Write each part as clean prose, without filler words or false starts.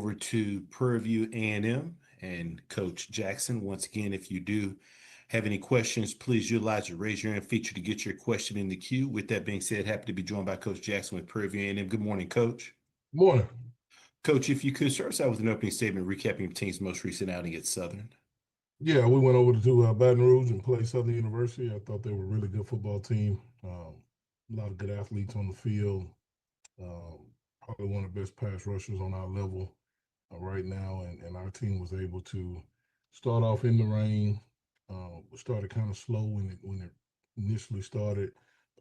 over to Prairie A&M and Coach Jackson. Once again, if you do have any questions, please utilize the raise your hand feature to get your question in the queue. With that being said, happy to be joined by Coach Jackson with Prairie A&M. Good morning, Coach. Morning. Coach, if you could start us out with an opening statement recapping your team's most recent outing at Southern. Yeah, we went over to Baton Rouge and played Southern University. I thought they were a really good football team. A lot of good athletes on the field. Probably one of the best pass rushers on our level right now. And our team was able to start off in the rain. We started kind of slow when it initially started.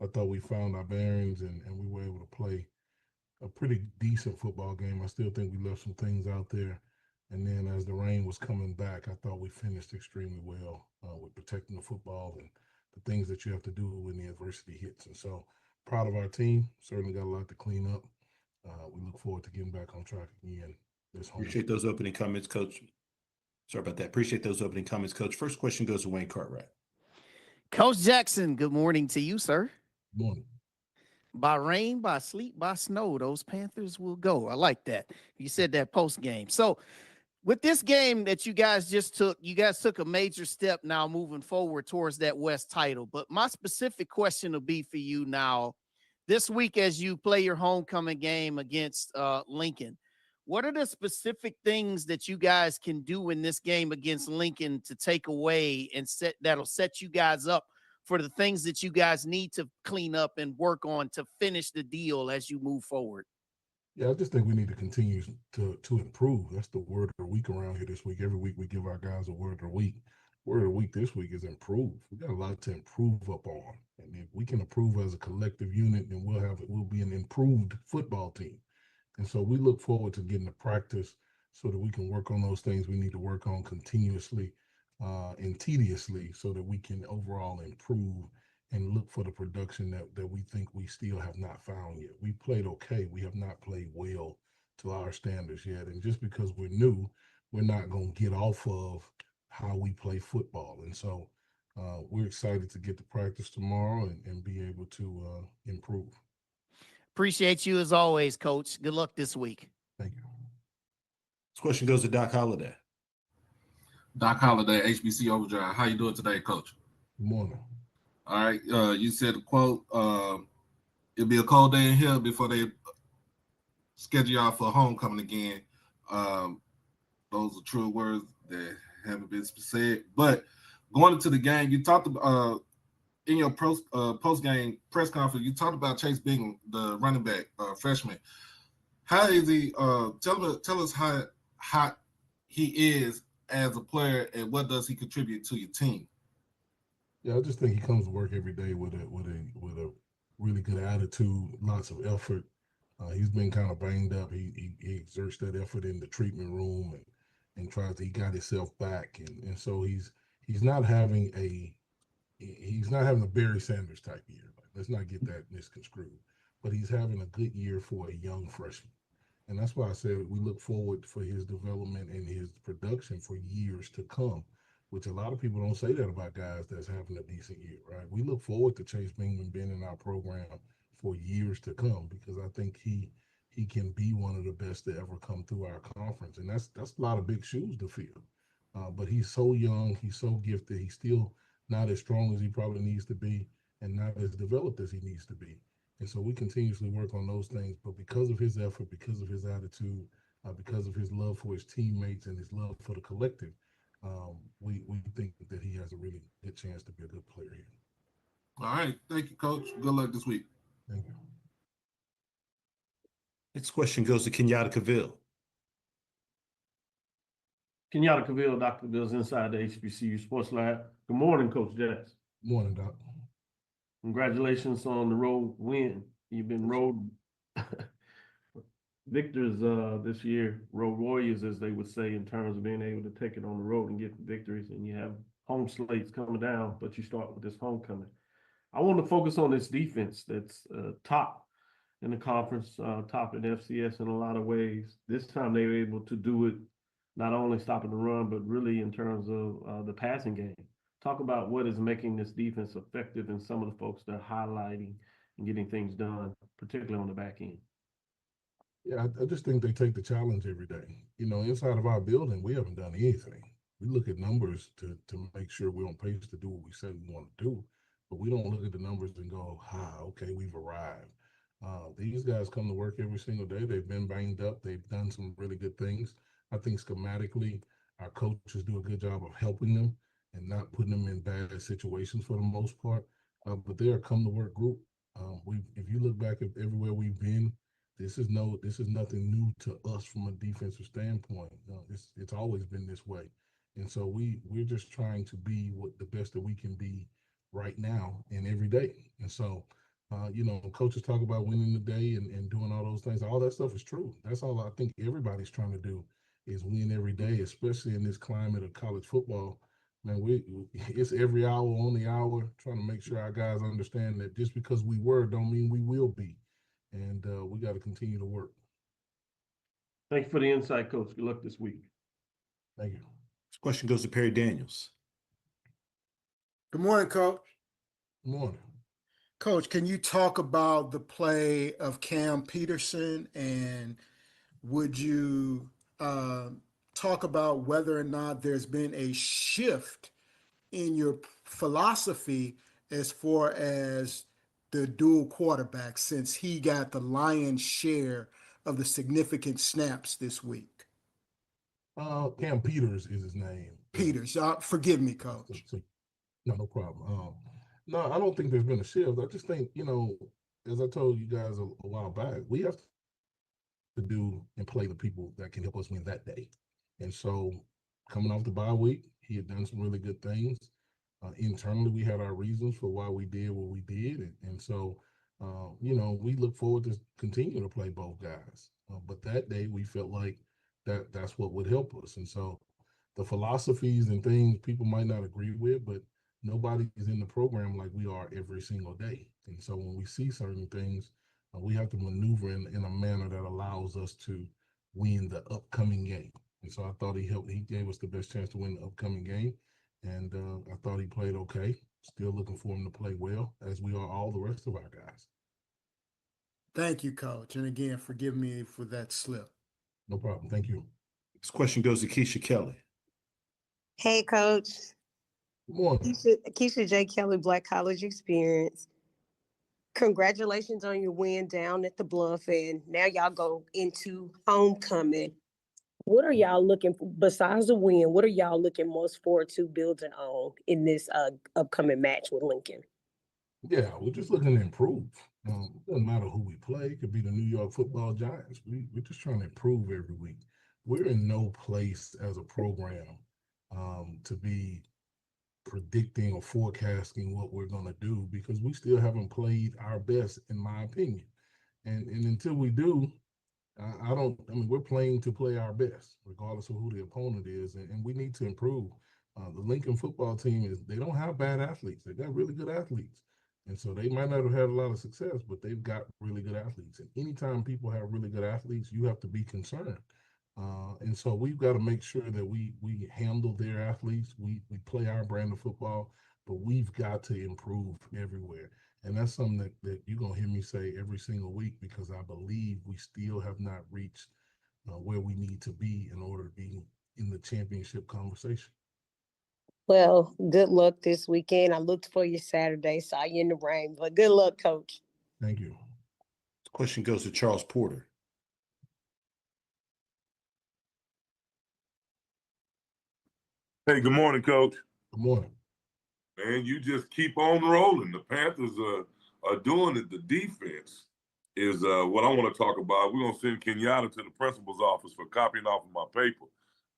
I thought we found our bearings and we were able to play a pretty decent football game. I still think we left some things out there. And then as the rain was coming back, I thought we finished extremely well with protecting the football and the things that you have to do when the adversity hits. And so proud of our team. Certainly got a lot to clean up. We look forward to getting back on track again this home. Appreciate those opening comments, Coach. Sorry about that. Appreciate those opening comments, Coach. First question goes to Wayne Cartwright. Coach Jackson, good morning to you, sir. Good morning. By rain, by sleet, by snow, those Panthers will go. I like that. You said that post game. So with this game that you guys just took, you guys took a major step now moving forward towards that West title. But my specific question will be for you now this week as you play your homecoming game against Lincoln. What are the specific things that you guys can do in this game against Lincoln to take away and that'll set you guys up for the things that you guys need to clean up and work on to finish the deal as you move forward? Yeah, I just think we need to continue to improve. That's the word of the week around here this week. Every week we give our guys a word of the week. Word of the week this week is improve. We got a lot to improve up on. And if we can improve as a collective unit, then we'll be an improved football team. And so we look forward to getting to practice so that we can work on those things we need to work on continuously and tediously so that we can overall improve and look for the production that we think we still have not found yet. We played okay. We have not played well to our standards yet. And just because we're new, we're not going to get off of how we play football. And so we're excited to get to practice tomorrow and be able to improve. Appreciate you as always, Coach. Good luck this week. Thank you. This question goes to Doc Holliday. Doc Holliday, HBC Overdrive. How you doing today, Coach? Good morning. All right. You said the quote, it'll be a cold day in here before they schedule y'all for homecoming again. Those are true words that haven't been said. But going into the game, you talked about in your post-game press conference, you talked about Chase Bingham, the running back, freshman. How is he? Tell us how hot he is as a player, and what does he contribute to your team? Yeah, I just think he comes to work every day with a really good attitude, lots of effort. He's been kind of banged up. He exerts that effort in the treatment room and tries to. He got himself back, and so he's not having a Barry Sanders type year. Let's not get that misconstrued. But he's having a good year for a young freshman. And that's why I said we look forward for his development and his production for years to come, which a lot of people don't say that about guys that's having a decent year, right? We look forward to Chase Bingham being in our program for years to come because I think he can be one of the best to ever come through our conference. And that's a lot of big shoes to fill. But he's so young, he's so gifted, he's still not as strong as he probably needs to be and not as developed as he needs to be. And so we continuously work on those things. But because of his effort, because of his attitude, because of his love for his teammates and his love for the collective, we think that he has a really good chance to be a good player here. All right. Thank you, Coach. Good luck this week. Thank you. Next question goes to Kenyatta Cavill. Kenyatta Cavill, Dr. Bill's inside the HBCU Sports Lab. Good morning, Coach Jackson. Good morning, Doc. Congratulations on the road win. You've been road victors this year, road warriors, as they would say, in terms of being able to take it on the road and get victories. And you have home slates coming down, but you start with this homecoming. I want to focus on this defense that's top in the conference, top in FCS in a lot of ways. This time they were able to do it, not only stopping the run, but really in terms of the passing game. Talk about what is making this defense effective and some of the folks that are highlighting and getting things done, particularly on the back end. Yeah, I just think they take the challenge every day. You know, inside of our building, we haven't done anything. We look at numbers to make sure we're on pace to do what we said we want to do, but we don't look at the numbers and go, okay, we've arrived. These guys come to work every single day. They've been banged up. They've done some really good things. I think schematically, our coaches do a good job of helping them and not putting them in bad situations for the most part. But they're a come to work group. If you look back at everywhere we've been, this is nothing new to us from a defensive standpoint. It's always been this way, and so we're just trying to be what the best that we can be right now and every day. And so, coaches talk about winning the day and doing all those things. All that stuff is true. That's all I think everybody's trying to do is win every day, especially in this climate of college football. Man, it's every hour on the hour, trying to make sure our guys understand that just because we were don't mean we will be, and we got to continue to work. Thank you for the insight, Coach. Good luck this week. Thank you. This question goes to Perry Daniels. Good morning, Coach. Good morning. Coach, can you talk about the play of Cam Peterson, and would you talk about whether or not there's been a shift in your philosophy as far as the dual quarterback since he got the lion's share of the significant snaps this week? Cam Peters is his name. Peters, forgive me, Coach. No problem. No, I don't think there's been a shift. I just think, as I told you guys a while back, we have to do and play the people that can help us win that day. And so coming off the bye week, he had done some really good things. Internally, we had our reasons for why we did what we did. And so, we look forward to continuing to play both guys. But that day, we felt like that's what would help us. And so the philosophies and things people might not agree with, but nobody is in the program like we are every single day. And so when we see certain things, we have to maneuver in a manner that allows us to win the upcoming game. And so I thought he gave us the best chance to win the upcoming game. And I thought he played okay. Still looking for him to play well, as we are all the rest of our guys. Thank you, Coach. And again, forgive me for that slip. No problem. Thank you. This question goes to Keisha Kelly. Hey, Coach. Good morning. Keisha J. Kelly, Black College Experience. Congratulations on your win down at the Bluff, and now y'all go into homecoming. What are y'all looking for, besides the win, what are y'all looking most forward to building on in this upcoming match with Lincoln? Yeah, we're just looking to improve. It doesn't matter who we play. It could be the New York Football Giants. We're just trying to improve every week. We're in no place as a program to be predicting or forecasting what we're going to do because we still haven't played our best, in my opinion. And until we do, we're playing to play our best, regardless of who the opponent is, and we need to improve. The Lincoln football team they don't have bad athletes. They got really good athletes. And so they might not have had a lot of success, but they've got really good athletes. And anytime people have really good athletes, you have to be concerned. And so we've got to make sure that we handle their athletes. We play our brand of football, but we've got to improve everywhere. And that's something that you're going to hear me say every single week because I believe we still have not reached where we need to be in order to be in the championship conversation. Well, good luck this weekend. I looked for you Saturday, saw you in the rain, but good luck, Coach. Thank you. This question goes to Charles Porter. Hey, good morning, Coach. Good morning. Man, you just keep on rolling. The Panthers are doing it. The defense is what I want to talk about. We're going to send Kenyatta to the principal's office for copying off of my paper.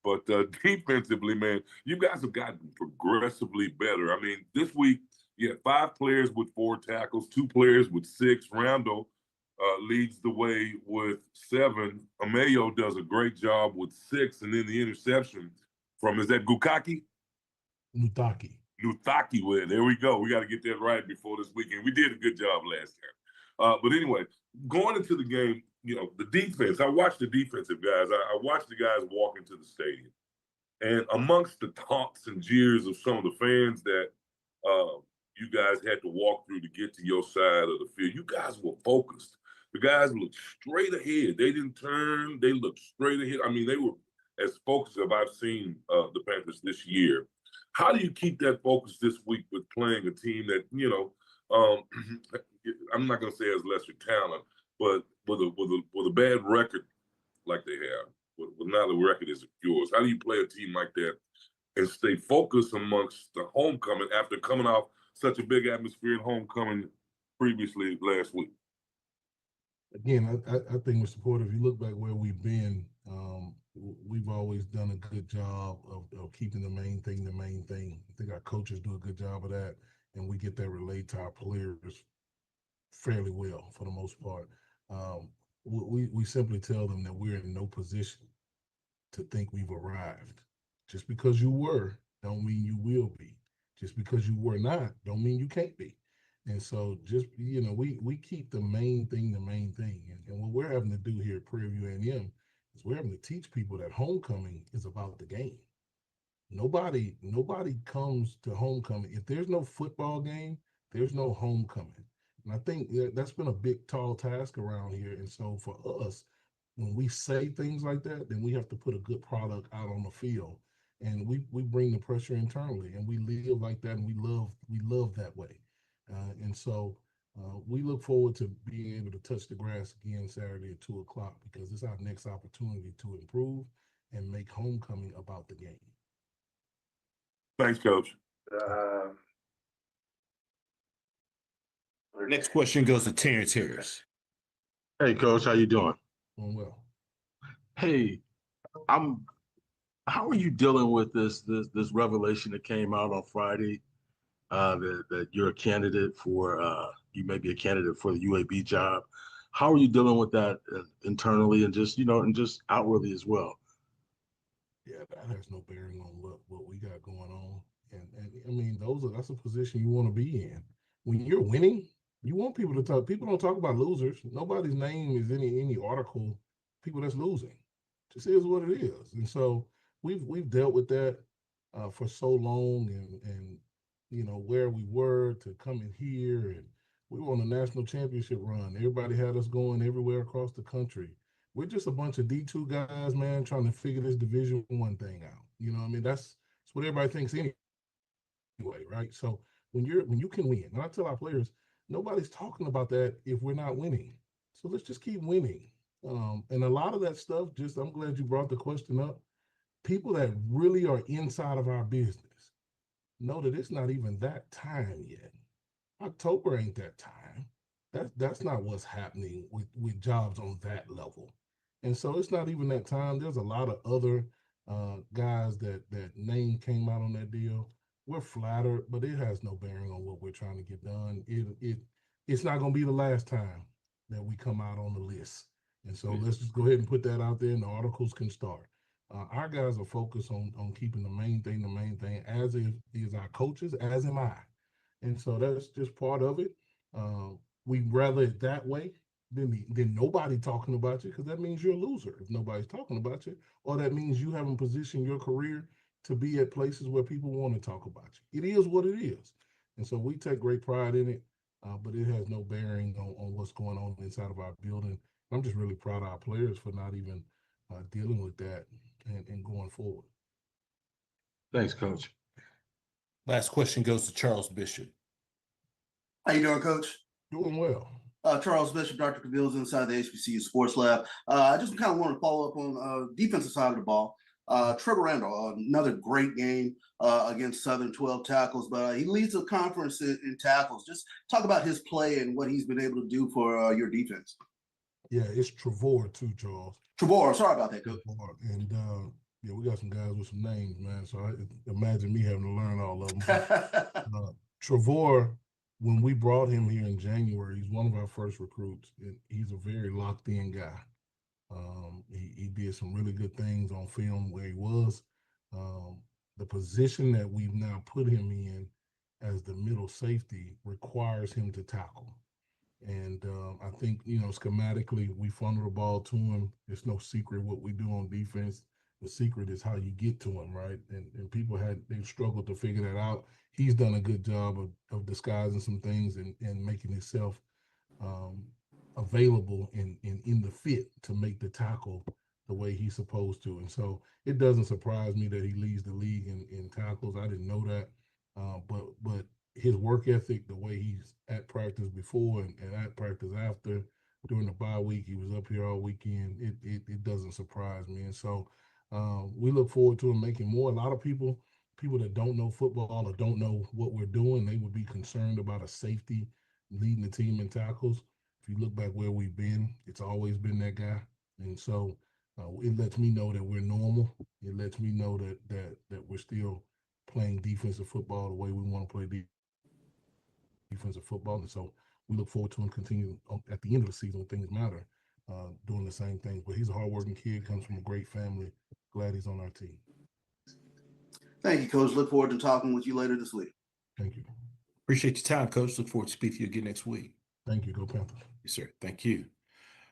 But defensively, man, you guys have gotten progressively better. I mean, this week, you had 5 players with 4 tackles, 2 players with 6. Randall leads the way with 7. Amayo does a great job with 6. And then the interception from, is that Gukaki? Nutaki. Well, there we go. We got to get that right before this weekend. We did a good job last year. But anyway, going into the game, the defense, I watched the defensive guys. I watched the guys walk into the stadium. And amongst the taunts and jeers of some of the fans that you guys had to walk through to get to your side of the field, you guys were focused. The guys looked straight ahead. They didn't turn. They looked straight ahead. I mean, they were as focused as I've seen the Panthers this year. How do you keep that focus this week with playing a team that, I'm not going to say has lesser talent, but with a bad record like they have, with now the record is yours. How do you play a team like that and stay focused amongst the homecoming after coming off such a big atmosphere at homecoming previously last week? Again, I think, Mr. Porter, if you look back where we've been, we've always done a good job of keeping the main thing the main thing. I think our coaches do a good job of that, and we get that relayed to our players fairly well for the most part. We simply tell them that we're in no position to think we've arrived. Just because you were, don't mean you will be. Just because you were not, don't mean you can't be. And so just, we keep the main thing the main thing. And what we're having to do here at Prairie A&M is we're having to teach people that homecoming is about the game. Nobody comes to homecoming. If there's no football game, there's no homecoming. And I think that's been a big, tall task around here. And so for us, when we say things like that, then we have to put a good product out on the field. And we bring the pressure internally, and we live like that, and we love that way. And so we look forward to being able to touch the grass again Saturday at 2:00 because it's our next opportunity to improve and make homecoming about the game. Thanks, Coach. Next question goes to Terrence Harris. Hey, Coach, how you doing? Doing well. Hey, how are you dealing with this revelation that came out on Friday that you're a candidate for you may be a candidate for the UAB job? How are you dealing with that internally and just outwardly as well? Yeah, that has no bearing on what we got going on. And I mean, that's a position you want to be in. When you're winning, you want people to talk. People don't talk about losers. Nobody's name is any article. People that's losing. Just is what it is. And so we've dealt with that for so long, and where we were to come in here, and we were on a national championship run. Everybody had us going everywhere across the country. We're just a bunch of D2 guys, man, trying to figure this Division I thing out. That's what everybody thinks anyway, right? So when you can win, and I tell our players, nobody's talking about that if we're not winning. So let's just keep winning. And a lot of that stuff, I'm glad you brought the question up. People that really are inside of our business know that it's not even that time yet. October ain't that time. That's not what's happening with jobs on that level. And so it's not even that time. There's a lot of other guys that name came out on that deal. We're flattered, but it has no bearing on what we're trying to get done. It's not going to be the last time that we come out on the list. And so let's just go ahead and put that out there, and the articles can start. Our guys are focused on keeping the main thing, as is our coaches, as am I. And so that's just part of it. We'd rather it that way than nobody talking about you, because that means you're a loser if nobody's talking about you, or that means you haven't positioned your career to be at places where people want to talk about you. It is what it is. And so we take great pride in it, but it has no bearing on what's going on inside of our building. I'm just really proud of our players for not even dealing with that and going forward. Thanks, Coach. Last question goes to Charles Bishop. How you doing, Coach? Doing well. Charles Bishop, Dr. Cabil's inside the HBCU Sports Lab. I just kind of want to follow up on defensive side of the ball. Trevor Randall, another great game against Southern, 12 tackles, but he leads the conference in tackles. Just talk about his play and what he's been able to do for your defense. Yeah, it's Trevor too, Charles. Trevor, sorry about that, Coach. And yeah, we got some guys with some names, man. So I imagine me having to learn all of them. Trevor, when we brought him here in January, he's one of our first recruits. And he's a very locked in guy. He did some really good things on film where he was. The position that we've now put him in as the middle safety requires him to tackle. And I think, schematically, we funnel the ball to him. It's no secret what we do on defense. The secret is how you get to him, right? And people they've struggled to figure that out. He's done a good job of disguising some things and making himself available and in the fit to make the tackle the way he's supposed to. And so it doesn't surprise me that he leads the league in tackles. I didn't know that. But his work ethic, the way he's at practice before and at practice after, during the bye week, he was up here all weekend. It doesn't surprise me. And so we look forward to him making more. A lot of people that don't know football or don't know what we're doing, they would be concerned about a safety leading the team in tackles. If you look back where we've been, it's always been that guy. And so it lets me know that we're normal. It lets me know that we're still playing defensive football the way we want to play defensive football. And so we look forward to him continuing at the end of the season when things matter, doing the same things. But he's a hardworking kid, comes from a great family. Glad he's on our team. Thank you, Coach. Look forward to talking with you later this week. Thank you. Appreciate your time, Coach. Look forward to speaking to you again next week. Thank you. Go Panthers. Yes, sir. Thank you.